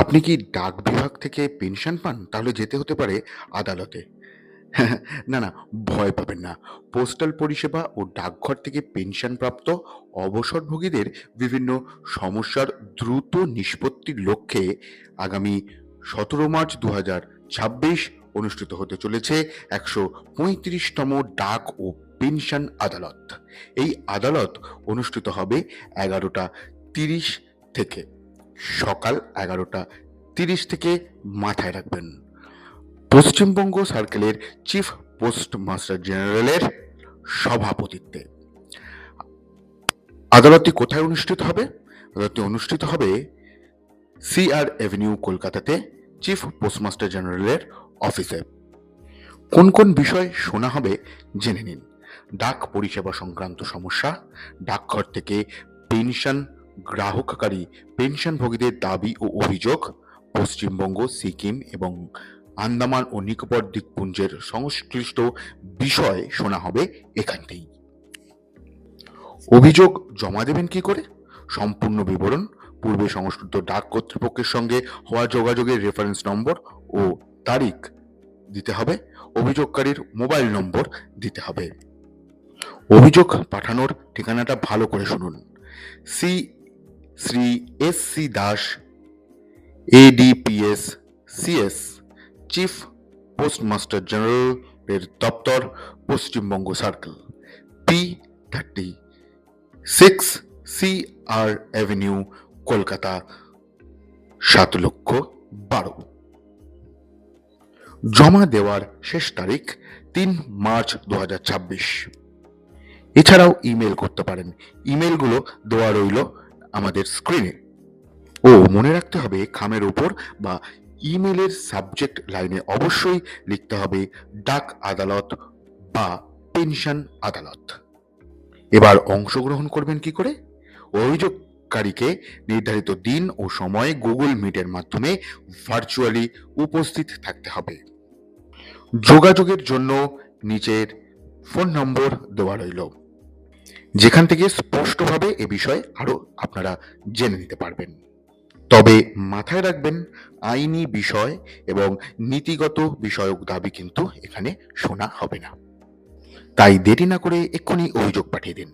আপনি কি ডাক বিভাগ থেকে পেনশন পান? তাহলে যেতে হতে পারে আদালতে। না, না, ভয় পাবেন না। পোস্টাল পরিষেবা ও ডাকঘর থেকে পেনশনপ্রাপ্ত অবসরভোগীদের বিভিন্ন সমস্যার দ্রুত নিষ্পত্তির লক্ষ্যে আগামী ১৭ মার্চ ২০২৬ অনুষ্ঠিত হতে চলেছে ১৩৫তম ডাক ও পেনশন আদালত। এই আদালত অনুষ্ঠিত হবে ১১টা ৩০ থেকে। সকাল ১১টা ৩০ থেকে। মাথায় রাখবেন, পশ্চিমবঙ্গ সার্কেলের চিফ পোস্টমাস্টার জেনারেলের সভাপতিত্বে। আদালতটি কোথায় অনুষ্ঠিত হবে? আদালতটি অনুষ্ঠিত হবে CR এভিনিউ, কলকাতাতে, চিফ পোস্টমাস্টার জেনারেলের অফিসে। কোন কোন বিষয় শোনা হবে জেনে নিন। ডাক পরিষেবা সংক্রান্ত সমস্যা, ডাকঘর থেকে পেনশন গ্রাহককারী পেনশনভোগীদের দাবি ও অভিযোগ, পশ্চিমবঙ্গ, সিকিম এবং আন্দামান ও নিকোবর দ্বীপপুঞ্জের সংশ্লিষ্ট বিষয় শোনা হবে এখানতেই। অভিযোগ জমা দেবেন কি করে? সম্পূর্ণ বিবরণ, পূর্বে সংশ্লিষ্ট ডাক কর্তৃপক্ষের সঙ্গে হওয়া যোগাযোগের রেফারেন্স নম্বর ও তারিখ দিতে হবে। অভিযোগকারীর মোবাইল নম্বর দিতে হবে। অভিযোগ পাঠানোর ঠিকানাটা ভালো করে শুনুন। Shri SC Das, ADPS CS, chief postmaster general এর দপ্তর, Paschimbanga circle, P36 CR Avenue, Kolkata, ৭,০০,০১২। জমা দেওয়ার শেষ তারিখ ৩ মার্চ ২০২৬। এছাড়াও ইমেল করতে পারেন। ইমেলগুলো দেওয়া রইল আমাদের স্ক্রিনে। ও মনে রাখতে হবে, খামের উপর বা ইমেলের সাবজেক্ট লাইনে অবশ্যই লিখতে হবে ডাক আদালত বা পেনশন আদালত। এবার অংশগ্রহণ করবেন কি করে? অভিযোগকারীকে নির্ধারিত দিন ও সময়ে গুগল মিটের মাধ্যমে ভার্চুয়ালি উপস্থিত থাকতে হবে। যোগাযোগের জন্য নিচের ফোন নম্বর দেওয়া রইল, যেখান থেকে স্পষ্টভাবে এ বিষয়ে আরো আপনারা জেনে নিতে পারবেন। তবে মাথায় রাখবেন, আইনি বিষয় এবং নীতিগত বিষয়ক দাবি কিন্তু এখানে শোনা হবে না। তাই দেরি না করে এক্ষুনি অভিযোগ পাঠিয়ে দিন।